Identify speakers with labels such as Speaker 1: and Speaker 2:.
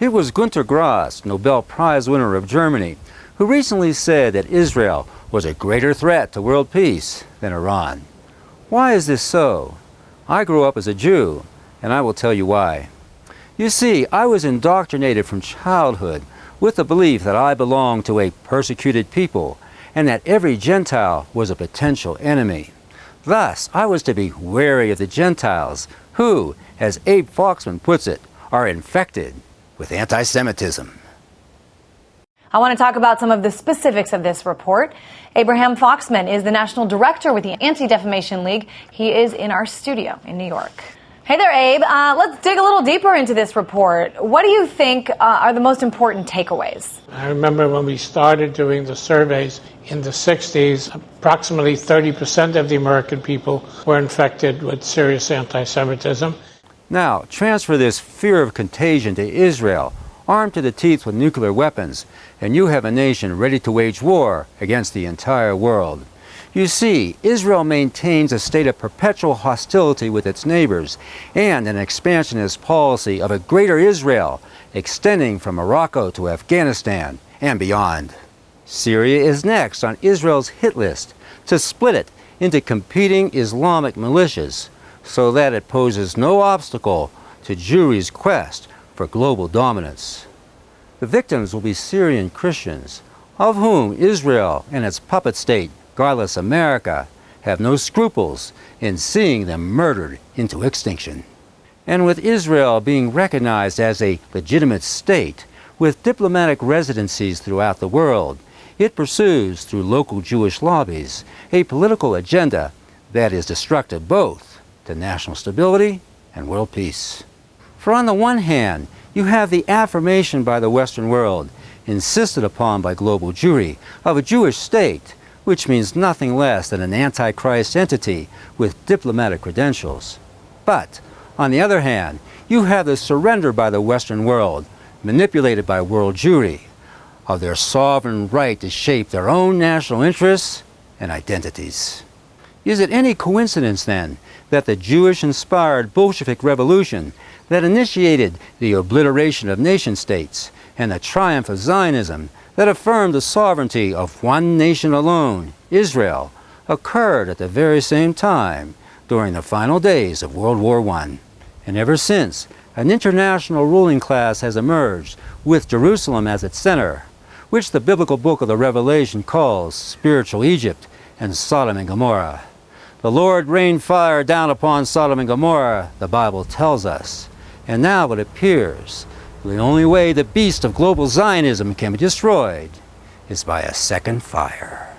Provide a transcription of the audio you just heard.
Speaker 1: It was Günter Grass, Nobel Prize winner of Germany, who recently said that Israel was a greater threat to world peace than Iran. Why is this so? I grew up as a Jew, and I will tell you why. You see, I was indoctrinated from childhood with the belief that I belonged to a persecuted people and that every Gentile was a potential enemy. Thus, I was to be wary of the Gentiles who, as Abe Foxman puts it, are infected with anti-Semitism.
Speaker 2: I want to talk about some of the specifics of this report. Abraham Foxman is the national director with the Anti-Defamation League. He is in our studio in New York. Hey there, Abe. Let's dig a little deeper into this report. What do you think are the most important takeaways?
Speaker 3: I remember when we started doing the surveys in the 60s, approximately 30% of the American people were infected with serious anti-Semitism.
Speaker 1: Now, transfer this fear of contagion to Israel, armed to the teeth with nuclear weapons, and you have a nation ready to wage war against the entire world. You see, Israel maintains a state of perpetual hostility with its neighbors and an expansionist policy of a greater Israel extending from Morocco to Afghanistan and beyond. Syria is next on Israel's hit list to split it into competing Islamic militias so that it poses no obstacle to Jewry's quest for global dominance. The victims will be Syrian Christians, of whom Israel and its puppet state, Godless America, have no scruples in seeing them murdered into extinction. And with Israel being recognized as a legitimate state with diplomatic residencies throughout the world, it pursues, through local Jewish lobbies, a political agenda that is destructive both to national stability and world peace. For on the one hand, you have the affirmation by the Western world, insisted upon by global Jewry, of a Jewish state, which means nothing less than an antichrist entity with diplomatic credentials. But, on the other hand, you have the surrender by the Western world, manipulated by world Jewry, of their sovereign right to shape their own national interests and identities. Is it any coincidence, then, that the Jewish-inspired Bolshevik Revolution that initiated the obliteration of nation-states and the triumph of Zionism that affirmed the sovereignty of one nation alone, Israel, occurred at the very same time during the final days of World War I? And ever since, an international ruling class has emerged with Jerusalem as its center, which the biblical book of the Revelation calls spiritual Egypt and Sodom and Gomorrah. The Lord rained fire down upon Sodom and Gomorrah, the Bible tells us. And now it appears the only way the beast of global Zionism can be destroyed is by a second fire.